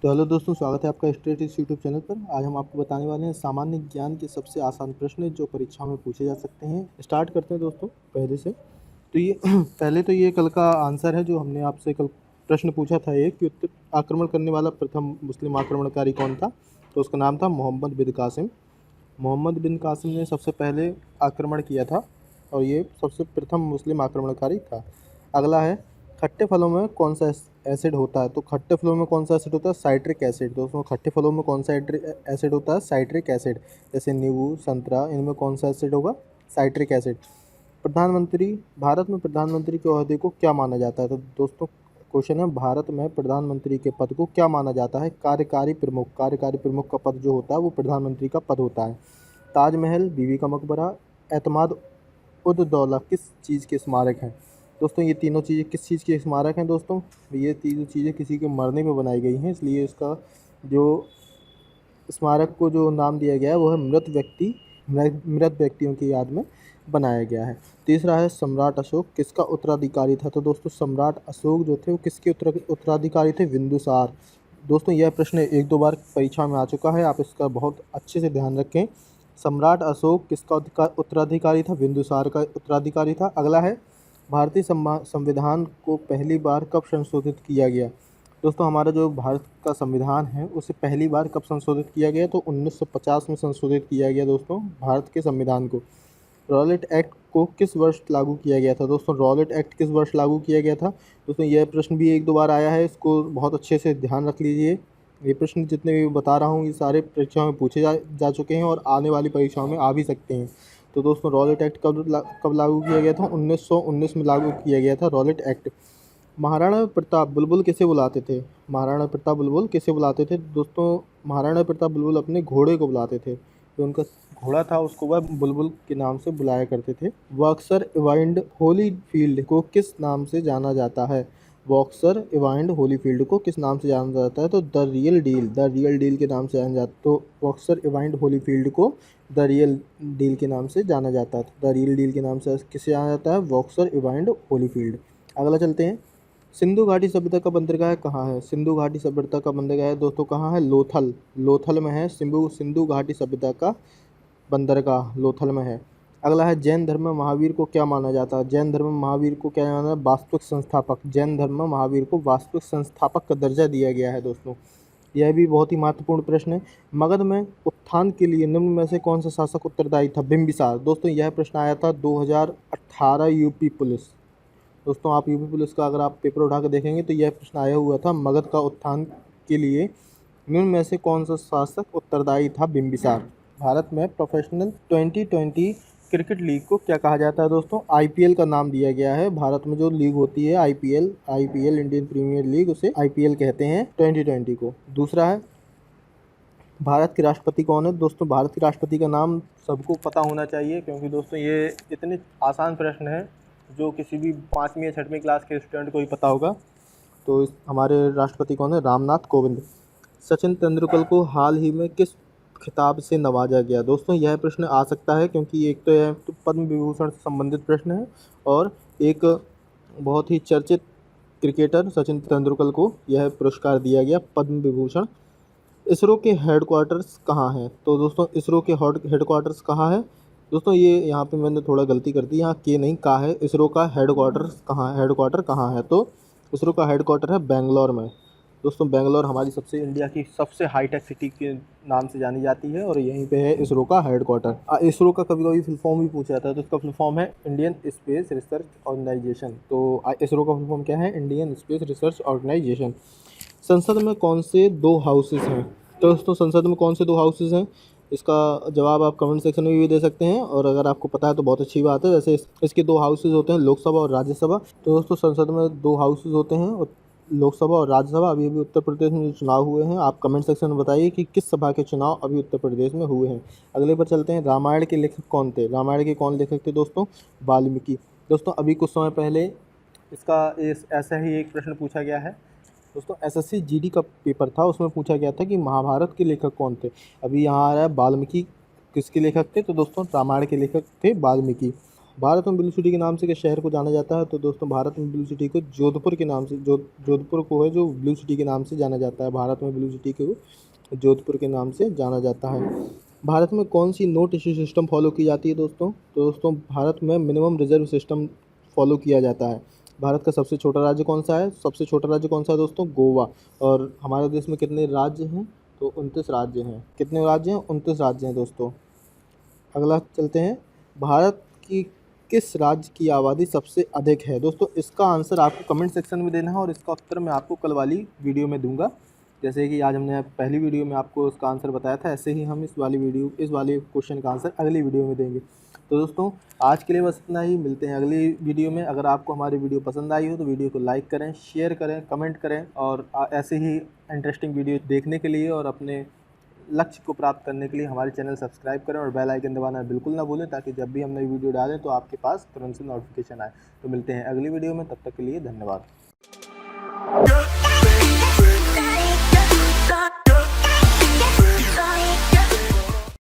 तो हेलो दोस्तों, स्वागत है आपका स्टेटिस्टिक्स यूट्यूब चैनल पर। आज हम आपको बताने वाले हैं सामान्य ज्ञान के सबसे आसान प्रश्न जो परीक्षा में पूछे जा सकते हैं। स्टार्ट करते हैं दोस्तों पहले से। तो ये पहले तो ये कल का आंसर है जो हमने आपसे कल प्रश्न पूछा था, एक कि उत्तर आक्रमण करने वाला प्रथम मुस्लिम आक्रमणकारी कौन था। तो उसका नाम था मोहम्मद बिन कासिम। मोहम्मद बिन कासिम ने सबसे पहले आक्रमण किया था और ये सबसे प्रथम मुस्लिम आक्रमणकारी था। अगला है, खट्टे फलों में कौन सा एसिड होता है। तो खट्टे फलों में कौन सा एसिड होता है? Citric acid. दोस्तों, खट्टे फलों में कौन सा एसिड होता है? Citric acid. जैसे नींबू, संतरा, इनमें कौन सा एसिड होगा? Citric acid. प्रधानमंत्री भारत में प्रधानमंत्री के ओहदे को क्या माना जाता है? तो दोस्तों क्वेश्चन है, भारत में प्रधानमंत्री के पद को क्या माना जाता है? कार्यकारी प्रमुख। कार्यकारी प्रमुख का पद जो होता है वो प्रधानमंत्री का पद होता है। ताजमहल, बीबी का मकबरा, एतमाद उद दौला किस चीज़ के स्मारक हैं? दोस्तों, ये तीनों चीज़ें किस चीज़ के स्मारक हैं? दोस्तों, ये तीनों चीज़ें किसी के मरने पे बनाई गई हैं, इसलिए इसका जो स्मारक को जो नाम दिया गया है वो है मृत व्यक्तियों की याद में बनाया गया है। तीसरा है, सम्राट अशोक किसका उत्तराधिकारी था? तो दोस्तों, सम्राट अशोक जो थे वो किसके उत्तराधिकारी थे? बिंदुसार। दोस्तों, यह प्रश्न एक दो बार परीक्षा में आ चुका है, आप इसका बहुत अच्छे से ध्यान रखें। सम्राट अशोक किसका उत्तराधिकारी था? बिंदुसार का उत्तराधिकारी था। अगला है, भारतीय संविधान को पहली बार कब संशोधित किया गया? दोस्तों, हमारा जो भारत का संविधान है उसे पहली बार कब संशोधित किया गया? तो 1950 में संशोधित किया गया दोस्तों भारत के संविधान को। रॉलेट एक्ट को किस वर्ष लागू किया गया था? दोस्तों, रॉलेट एक्ट किस वर्ष लागू किया गया था? दोस्तों, यह प्रश्न भी एक दो बार आया है, इसको बहुत अच्छे से ध्यान रख लीजिए। ये प्रश्न जितने भी बता रहा हूँ ये सारे परीक्षाओं में पूछे जा चुके हैं और आने वाली परीक्षाओं में आ भी सकते हैं। तो दोस्तों, रॉलेट एक्ट कब लागू किया गया था? 1919 में लागू किया गया था रॉलेट एक्ट। महाराणा प्रताप बुलबुल किसे बुलाते थे? महाराणा प्रताप बुलबुल किसे बुलाते थे? दोस्तों, महाराणा प्रताप बुलबुल अपने घोड़े को बुलाते थे। जो उनका घोड़ा था उसको वह बुलबुल के नाम से बुलाया करते थे। बॉक्सर इवांड होलीफील्ड को किस नाम से जाना जाता है? बॉक्सर इवांड होलीफील्ड को किस नाम से जाना जाता है? तो द रियल डील के नाम से जाना जाता। तो बॉक्सर इवांड होलीफील्ड को द रियल डील के नाम से जाना जाता है। द रियल डील के नाम से किसे जाना जाता है? Boxer Evander Holyfield. अगला चलते हैं, सिंधु घाटी सभ्यता का बंदरगाह कहाँ है? सिंधु घाटी सभ्यता का बंदरगाह दोस्तों कहाँ है? लोथल। लोथल में है सिंधु घाटी सभ्यता का बंदरगाह, लोथल में है। अगला है, जैन धर्म में महावीर को क्या माना जाता है? जैन धर्म में महावीर को क्या माना है? वास्तविक संस्थापक। जैन धर्म में महावीर को वास्तविक संस्थापक का दर्जा दिया गया है दोस्तों। यह भी बहुत ही महत्वपूर्ण प्रश्न है। मगध में उत्थान के लिए निम्न में से कौन सा शासक उत्तरदायी था? बिंबिसार। दोस्तों, यह प्रश्न आया था 2018 यूपी पुलिस। दोस्तों, आप यूपी पुलिस का अगर आप पेपर उठा कर देखेंगे तो यह प्रश्न आया हुआ था, मगध का उत्थान के लिए निम्न में से कौन सा शासक उत्तरदायी था? बिंबिसार। भारत में प्रोफेशनल 2020 क्रिकेट लीग को क्या कहा जाता है? दोस्तों, आईपीएल का नाम दिया गया है। भारत में जो लीग होती है आईपीएल इंडियन प्रीमियर लीग, उसे आईपीएल कहते हैं 2020 को। दूसरा है, भारत के राष्ट्रपति कौन है? दोस्तों, भारत के राष्ट्रपति का नाम सबको पता होना चाहिए, क्योंकि दोस्तों ये इतने आसान प्रश्न है जो किसी भी 5वीं या 6वीं क्लास के स्टूडेंट को ही पता होगा। तो हमारे राष्ट्रपति कौन है? रामनाथ कोविंद। सचिन तेंदुलकर को हाल ही में किस खिताब से नवाजा गया? दोस्तों, यह प्रश्न आ सकता है क्योंकि एक तो यह तो पद्म विभूषण से संबंधित प्रश्न है और एक बहुत ही चर्चित क्रिकेटर सचिन तेंदुलकर को यह पुरस्कार दिया गया, पद्म विभूषण। इसरो के हेडक्वार्टर्स कहाँ हैं? तो दोस्तों, इसरो के हेडक्वार्टर्स कहाँ है? दोस्तों, ये यहाँ पे मैंने थोड़ा गलती कर दी, यहाँ के नहीं का है। इसरो का हेडक्वार्टर कहाँ है? तो इसरो का हेडक्वार्टर है बेंगलोर में। दोस्तों, बेंगलोर हमारी इंडिया की सबसे हाईटेक सिटी के नाम से जानी जाती है और यहीं पे है इसरो का हेडक्वार्टर। इसरो का कभी कभी फुल फॉर्म भी पूछा जाता है, तो इसका फुल फॉर्म है इंडियन स्पेस रिसर्च ऑर्गेनाइजेशन। तो इसरो का फुल फॉर्म क्या है? Indian space research organisation. संसद में कौन से दो हाउसेस हैं? तो दोस्तों, संसद में कौन से दो हाउसेस हैं? इसका जवाब आप कमेंट सेक्शन में भी दे सकते हैं और अगर आपको पता है तो बहुत अच्छी बात है। वैसे इसके दो हाउसेस होते हैं, लोकसभा और राज्यसभा। तो दोस्तों, संसद में दो हाउसेस होते हैं, लोकसभा और राज्यसभा। अभी अभी उत्तर प्रदेश में जो चुनाव हुए हैं, आप कमेंट सेक्शन में बताइए कि किस सभा के चुनाव अभी उत्तर प्रदेश में हुए हैं। अगले पर चलते हैं, रामायण के लेखक कौन थे? रामायण के कौन लेखक थे दोस्तों? वाल्मीकि। दोस्तों, अभी कुछ समय पहले ऐसा ही एक प्रश्न पूछा गया है दोस्तों, एसएससी जीडी का पेपर था, उसमें पूछा गया था कि महाभारत के लेखक कौन थे। अभी यहाँ आ रहा है वाल्मीकि किसके लेखक थे? तो दोस्तों, रामायण के लेखक थे वाल्मीकि। भारत में ब्लू सिटी के नाम से किस शहर को जाना जाता है? तो दोस्तों भारत में ब्लू सिटी को जोधपुर के नाम से जोधपुर को है जो ब्लू सिटी के नाम से जाना जाता है। भारत में ब्लू सिटी को जोधपुर के नाम से जाना जाता है। भारत में कौन सी नोट इश्यू सिस्टम फॉलो की जाती है दोस्तों? तो दोस्तों भारत में मिनिमम रिजर्व सिस्टम फॉलो किया जाता है। भारत का सबसे छोटा राज्य कौन सा है? सबसे छोटा राज्य कौन सा है दोस्तों? गोवा। और हमारे देश में कितने राज्य हैं? तो 29 राज्य हैं। कितने राज्य हैं? 29 राज्य हैं दोस्तों। अगला चलते हैं, भारत की किस राज्य की आबादी सबसे अधिक है? दोस्तों इसका आंसर आपको कमेंट सेक्शन में देना है और इसका उत्तर मैं आपको कल वाली वीडियो में दूंगा। जैसे कि आज हमने पहली वीडियो में आपको उसका आंसर बताया था, ऐसे ही हम इस वाले क्वेश्चन का आंसर अगली वीडियो में देंगे। तो दोस्तों आज के लिए बस इतना ही, मिलते हैं अगली वीडियो में। अगर आपको हमारी वीडियो पसंद आई हो तो वीडियो को लाइक करें, शेयर करें, कमेंट करें और ऐसे ही इंटरेस्टिंग वीडियो देखने के लिए और अपने लक्ष्य को प्राप्त करने के लिए हमारे चैनल सब्सक्राइब करें और बेल आइकन दबाना बिल्कुल ना भूलें, ताकि जब भी हम नई वीडियो डालें तो आपके पास तुरंत से नोटिफिकेशन आए। तो मिलते हैं अगली वीडियो में, तब तक के लिए धन्यवाद।